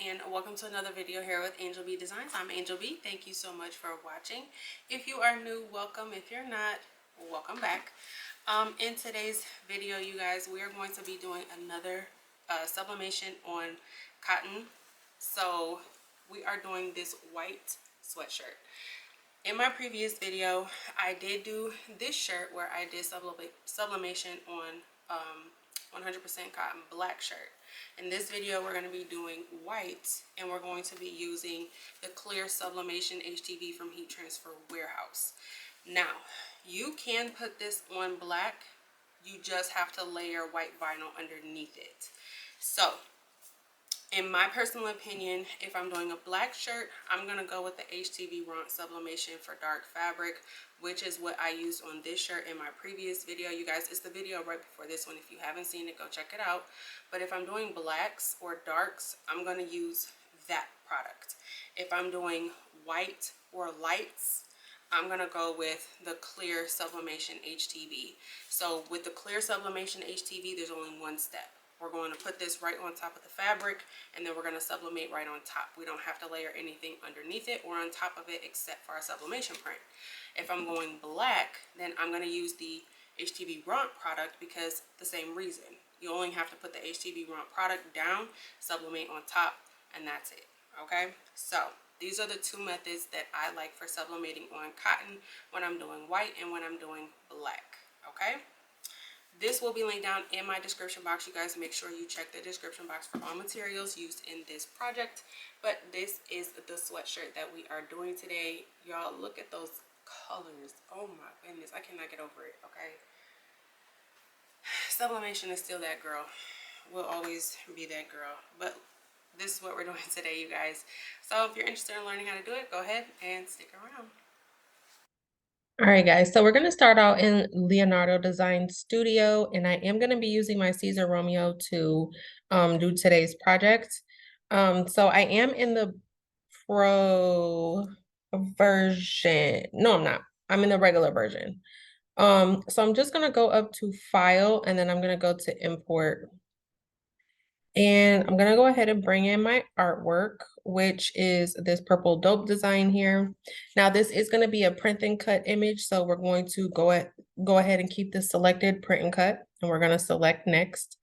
and welcome to another video here with Angel B Designs. I'm Angel B. Thank you so much for watching. If you are new, welcome. If you're not, welcome back. In today's video, you guys, we are going to be doing another sublimation on cotton. So we are doing this white sweatshirt. In my previous video, I did do this shirt where I did sublimation on 100% cotton black shirt. In this video, we're going to be doing white, and we're going to be using the clear Sublimation Htv from Heat Transfer Warehouse. Now, you can put this on black. You just have to layer white vinyl underneath it. So, in my personal opinion, if I'm doing a black shirt, I'm going to go with the Htv sublimation for dark fabric, which is what I used on this shirt in my previous video. You guys, it's the video right before this one. If you haven't seen it, go check it out. But if I'm doing blacks or darks, I'm going to use that product. If I'm doing white or lights, I'm going to go with the clear Sublimation Htv. So with the clear Sublimation Htv, there's only one step. We're going to put this right on top of the fabric, and then we're going to sublimate right on top. We don't have to layer anything underneath it or on top of it except for our sublimation print. If I'm going black, then I'm going to use the Htv product because the same reason. You only have to put the Htv product down, sublimate on top, and that's it. Okay? So these are the two methods that I like for sublimating on cotton when I'm doing white and when I'm doing black. Okay? This will be linked down in my description box. You guys make sure you check the description box for all materials used in this project. But this is the sweatshirt that we are doing today. Y'all, look at those colors. Oh my goodness, I cannot get over it, okay? Sublimation is still that girl. Will always be that girl. But this is what we're doing today, you guys. So if you're interested in learning how to do it, go ahead and stick around. All right, guys, so we're going to start out in Leonardo Design Studio, and I am going to be using my Siser Romeo to do today's project. So I am in the Pro version. No, I'm not. I'm in the regular version. So I'm just going to go up to File, and then I'm going to go to Import. And I'm going to go ahead and bring in my artwork, which is this purple dope design here. Now, this is going to be a print and cut image. So we're going to go ahead and keep this selected, print and cut, and we're going to select next.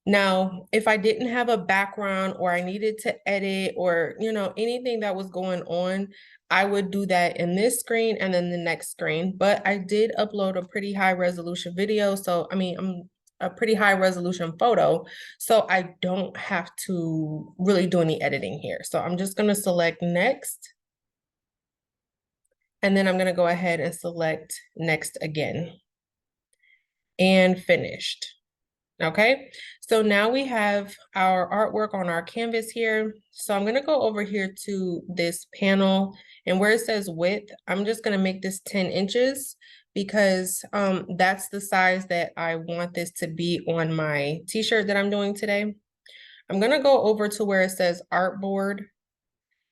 Now, if I didn't have a background or I needed to edit or, anything that was going on, I would do that in this screen and then the next screen. But I did upload a pretty high resolution video. So, a pretty high resolution photo. So I don't have to really do any editing here. So I'm just going to select next. And then I'm going to go ahead and select next again. And finished. Okay, so now we have our artwork on our canvas here. So I'm going to go over here to this panel, and where it says width, I'm just going to make this 10 inches because that's the size that I want this to be on my t-shirt that I'm doing today. I'm going to go over to where it says artboard,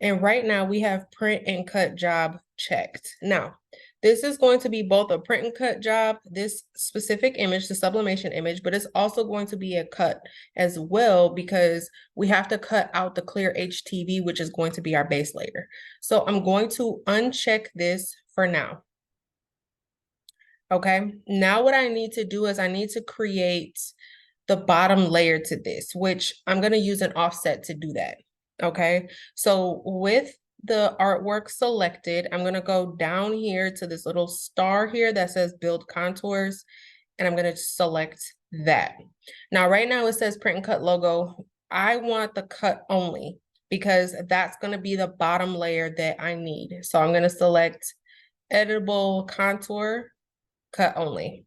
and right now we have print and cut job checked. Now, this is going to be both a print and cut job, this specific image, the sublimation image, but it's also going to be a cut as well because we have to cut out the clear HTV, which is going to be our base layer. So I'm going to uncheck this for now. Okay, now what I need to do is I need to create the bottom layer to this, which I'm going to use an offset to do that. Okay, so with the artwork selected, I'm going to go down here to this little star here that says build contours, and I'm going to select that. Now, right now it says print and cut logo. I want the cut only because that's going to be the bottom layer that I need. So I'm going to select editable contour, cut only.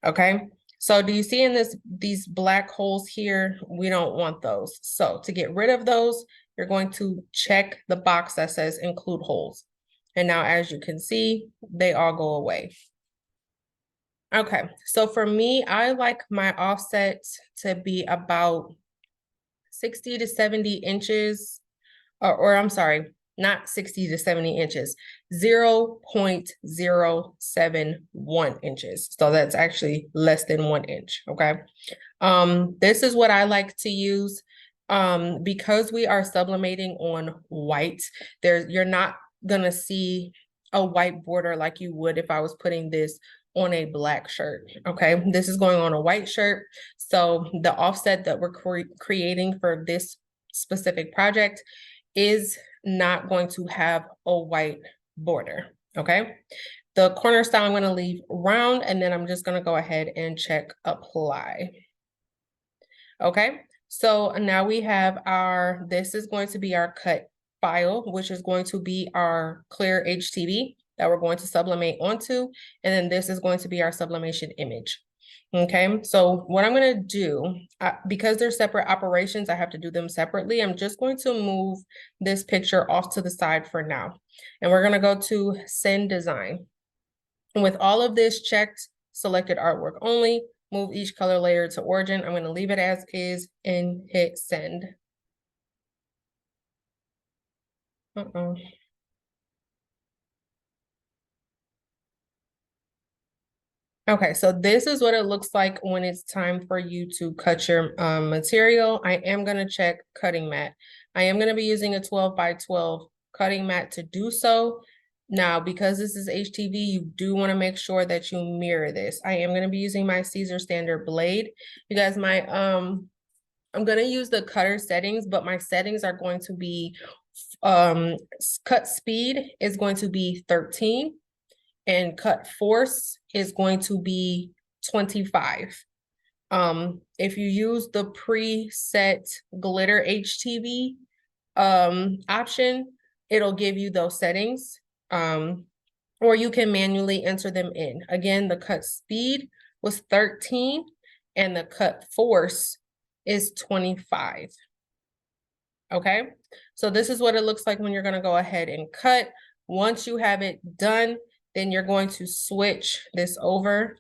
Okay. So do you see in these black holes here? We don't want those. So to get rid of those, you're going to check the box that says include holes. And now, as you can see, they all go away. Okay, so for me, I like my offset to be about 60 to 70 inches, or I'm sorry, not 60 to 70 inches, 0.071 inches. So that's actually less than 1 inch, okay? This is what I like to use. Because we are sublimating on white, you're not gonna see a white border like you would if I was putting this on a black shirt. Okay, this is going on a white shirt, so the offset that we're creating for this specific project is not going to have a white border. Okay, the corner style I'm going to leave round, and then I'm just going to go ahead and check apply. Okay, so now we have this is going to be our cut file, which is going to be our clear HTV that we're going to sublimate onto. And then this is going to be our sublimation image. Okay, so what I'm going to do, because they're separate operations, I have to do them separately. I'm just going to move this picture off to the side for now. And we're going to go to send design. And with all of this checked, selected artwork only, move each color layer to origin. I'm going to leave it as is and hit send. Okay, so this is what it looks like when it's time for you to cut your material. I am going to check cutting mat. I am going to be using a 12 by 12 cutting mat to do so. Now, because this is HTV, you do want to make sure that you mirror this. I am going to be using my Siser standard blade. You guys, I'm going to use the cutter settings, but my settings are going to be, cut speed is going to be 13. And cut force is going to be 25. If you use the preset glitter HTV option, it'll give you those settings. Or you can manually enter them in. Again, the cut speed was 13 and the cut force is 25. Okay, so this is what it looks like when you're going to go ahead and cut. Once you have it done, then you're going to switch this over.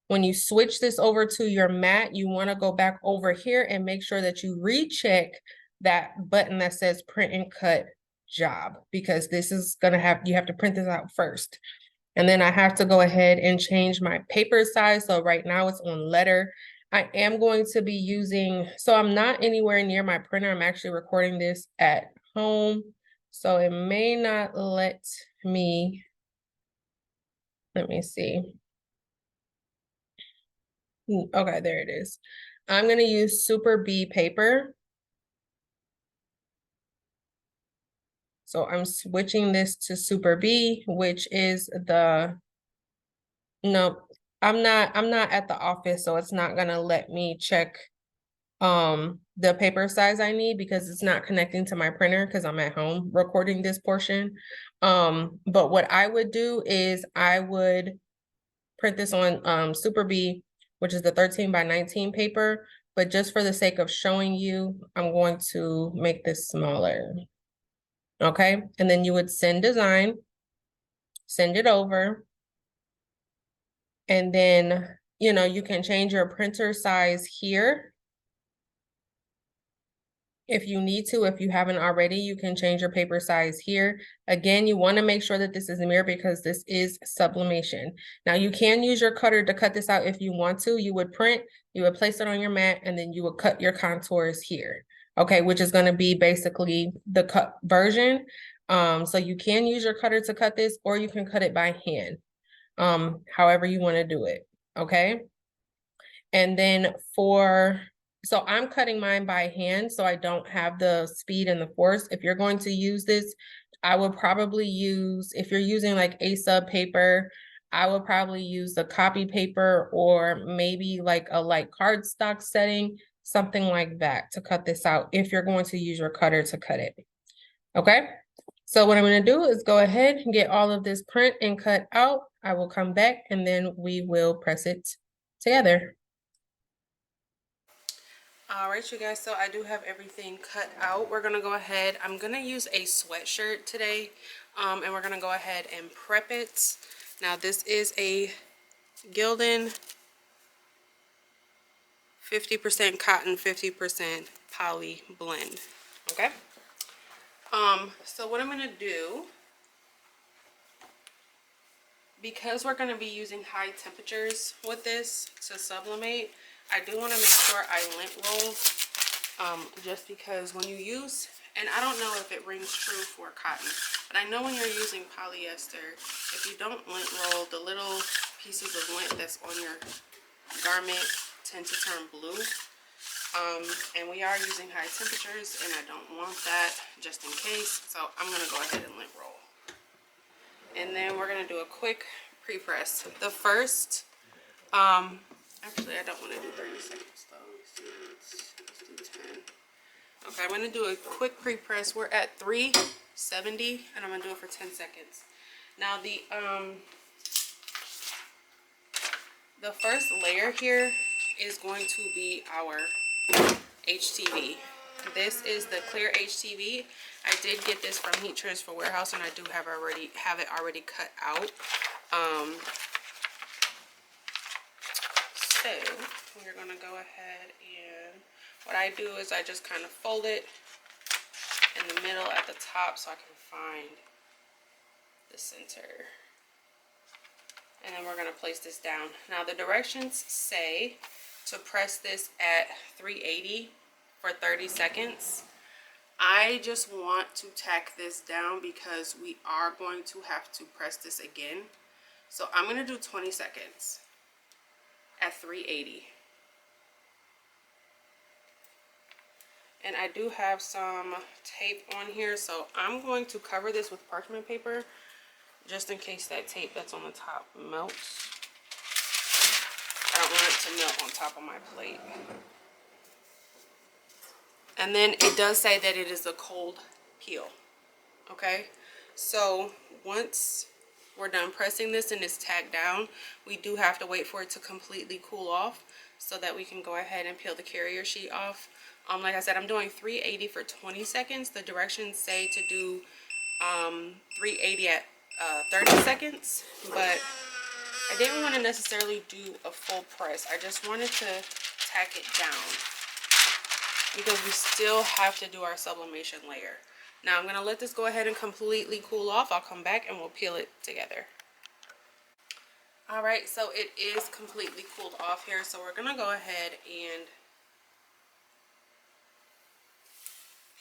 When you switch this over to your mat, you want to go back over here and make sure that you recheck that button that says print and cut job, because this is going to you have to print this out first. And then I have to go ahead and change my paper size. So right now it's on letter. I am going to be using, so I'm not anywhere near my printer. I'm actually recording this at home. So it may not let me see. Okay, there it is. I'm going to use Super B paper. So I'm switching this to Super B, which is no, I'm not at the office, so it's not going to let me check the paper size I need because it's not connecting to my printer because I'm at home recording this portion. But what I would do is I would print this on Super B, which is the 13 by 19 paper, but just for the sake of showing you, I'm going to make this smaller. Okay, and then you would send design, send it over, and then you can change your printer size here if you need to. If you haven't already, you can change your paper size here. Again, you want to make sure that this is a mirror because this is sublimation. Now you can use your cutter to cut this out if you want to. You would print, you would place it on your mat, and then you would cut your contours here. Okay, which is going to be basically the cut version. So you can use your cutter to cut this, or you can cut it by hand. However you want to do it. Okay. And then so I'm cutting mine by hand, so I don't have the speed and the force. If you're going to use this, I would probably use, if you're using like a sub paper, I would probably use the copy paper or maybe like a light cardstock setting, something like that to cut this out if you're going to use your cutter to cut it. Okay, so what I'm going to do is go ahead and get all of this print and cut out. I will come back and then we will press it together. All right, you guys, so I do have everything cut out. We're gonna go ahead, I'm gonna use a sweatshirt today, and we're gonna go ahead and prep it. Now this is a Gildan 50% cotton, 50% poly blend. Okay, so what I'm gonna do, because we're gonna be using high temperatures with this to sublimate, I do want to make sure I lint roll, just because when you use, and I don't know if it rings true for cotton, but I know when you're using polyester, if you don't lint roll, the little pieces of lint that's on your garment tend to turn blue. And we are using high temperatures, and I don't want that just in case, so I'm going to go ahead and lint roll. And then we're going to do a quick pre-press. The first, actually I don't want to do 30 seconds though. Let's do 10. Okay, I'm going to do a quick pre-press. We're at 370, and I'm going to do it for 10 seconds. Now the first layer here is going to be our HTV. This is the clear HTV. I did get this from Heat Transfer Warehouse, and I do have it already cut out. So we're gonna go ahead, and what I do is I just kind of fold it in the middle at the top so I can find the center. And then we're gonna place this down. Now the directions say to press this at 380 for 30 seconds. I just want to tack this down because we are going to have to press this again. So I'm going to do 20 seconds at 380. And I do have some tape on here, so I'm going to cover this with parchment paper just in case that tape that's on the top melts. I don't want it to melt on top of my plate. And then it does say that it is a cold peel. Okay, so once we're done pressing this and it's tacked down, we do have to wait for it to completely cool off so that we can go ahead and peel the carrier sheet off. Like I said, I'm doing 380 for 20 seconds. The directions say to do 380 at 30 seconds, but I didn't want to necessarily do a full press. I just wanted to tack it down because we still have to do our sublimation layer. Now I'm going to let this go ahead and completely cool off. I'll come back and we'll peel it together. Alright, so it is completely cooled off here, so we're going to go ahead and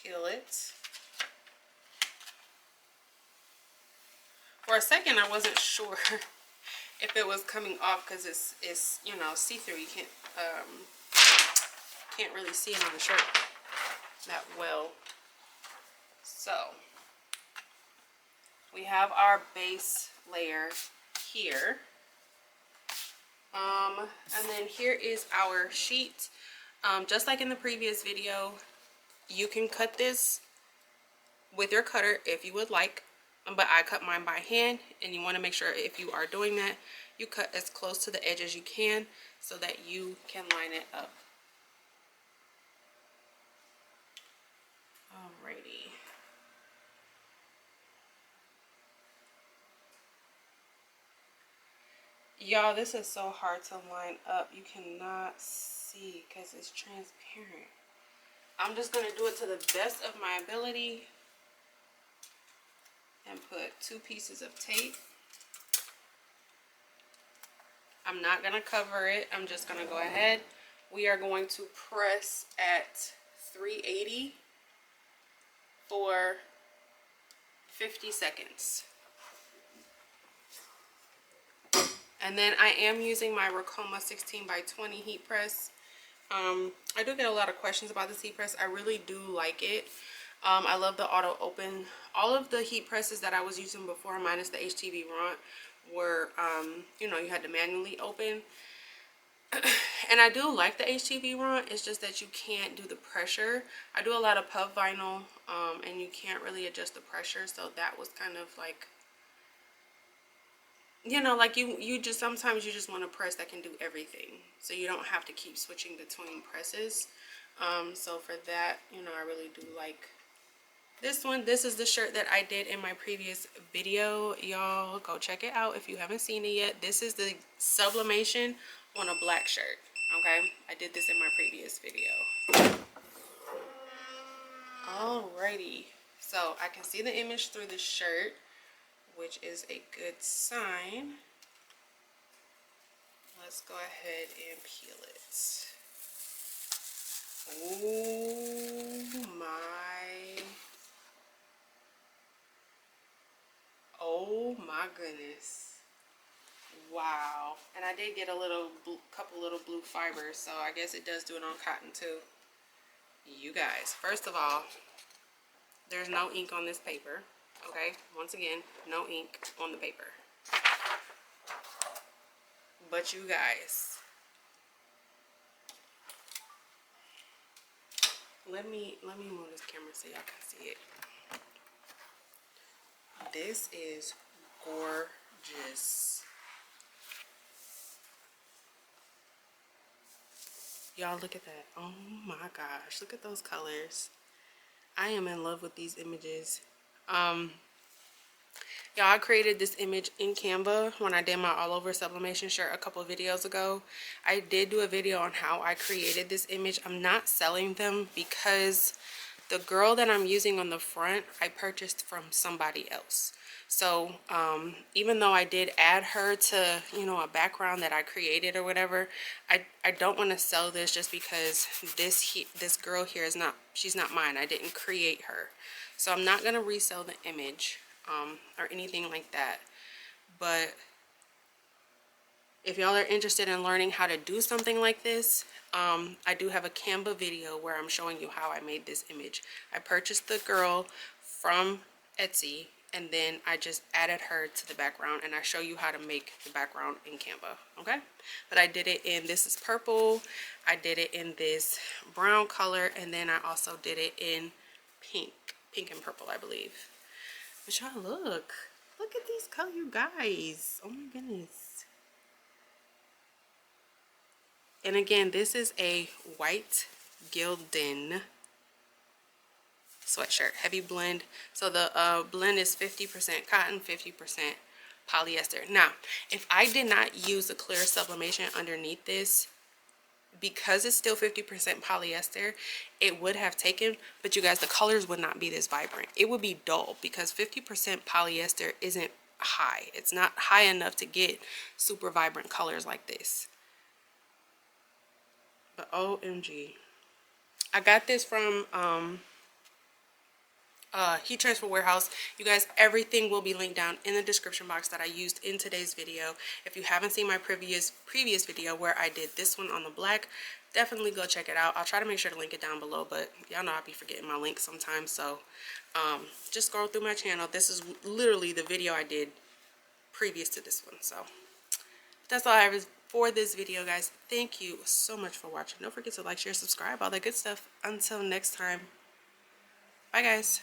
peel it. For a second I wasn't sure if it was coming off because it's you know, see-through. You can't really see it on the shirt that well. So we have our base layer here, and then here is our sheet. Just like in the previous video, you can cut this with your cutter if you would like, but I cut mine by hand, and you want to make sure if you are doing that, you cut as close to the edge as you can so that you can line it up. Alrighty. Y'all, this is so hard to line up. You cannot see because it's transparent. I'm just going to do it to the best of my ability and put 2 pieces of tape. I'm not going to cover it. I'm just going to go ahead. We are going to press at 380 for 50 seconds. And then I am using my Ricoma 16 by 20 heat press. I do get a lot of questions about this heat press. I really do like it. I love the auto open. All of the heat presses that I was using before, minus the Htv Ront, were you know, you had to manually open. And I do like the Htv Ront. It's just that you can't do the pressure. I do a lot of puff vinyl, and you can't really adjust the pressure, so that was kind of like, you know, like you just sometimes you just want a press that can do everything, so you don't have to keep switching between presses. So for that, you know, I really do like this one. This is the shirt that I did in my previous video. Y'all go check it out if you haven't seen it yet. This is the sublimation on a black shirt. Okay, I did this in my previous video. Alrighty, so I can see the image through the shirt, which is a good sign. Let's go ahead and peel it. Oh my goodness. Wow. And I did get a couple little blue fibers, so I guess it does do it on cotton too. You guys, first of all, there's no ink on this paper. Okay, once again, no ink on the paper. But you guys, let me move this camera so y'all can see it. This is gorgeous. Y'all look at that. Oh my gosh, look at those colors. I am in love with these images. Y'all, I created this image in Canva when I did my all over sublimation shirt a couple of videos ago. I did do a video on how I created this image. I'm not selling them because the girl that I'm using on the front, I purchased from somebody else. So even though I did add her to, you know, a background that I created or whatever, I don't want to sell this just because this girl here is not, she's not mine. I didn't create her. So I'm not going to resell the image or anything like that. But if y'all are interested in learning how to do something like this, I do have a Canva video where I'm showing you how I made this image. I purchased the girl from Etsy, and then I just added her to the background, and I show you how to make the background in Canva, okay? But I did it in, this is purple, I did it in this brown color, and then I also did it in pink and purple, I believe. But y'all look at these colors, you guys. Oh my goodness. And again, this is a white Gildan sweatshirt, heavy blend. So the blend is 50% cotton, 50% polyester. Now, if I did not use a clear sublimation underneath this, because it's still 50% polyester, it would have taken, but you guys, the colors would not be this vibrant. It would be dull because 50% polyester isn't high. It's not high enough to get super vibrant colors like this. But OMG. I got this from Heat Transfer Warehouse. You guys, everything will be linked down in the description box that I used in today's video. If you haven't seen my previous video where I did this one on the black, definitely go check it out. I'll try to make sure to link it down below, but y'all know I'll be forgetting my links sometimes, so just scroll through my channel. This is literally the video I did previous to this one. So that's all I have for this video, guys. Thank you so much for watching. Don't forget to like, share, subscribe, all that good stuff. Until next time, bye guys.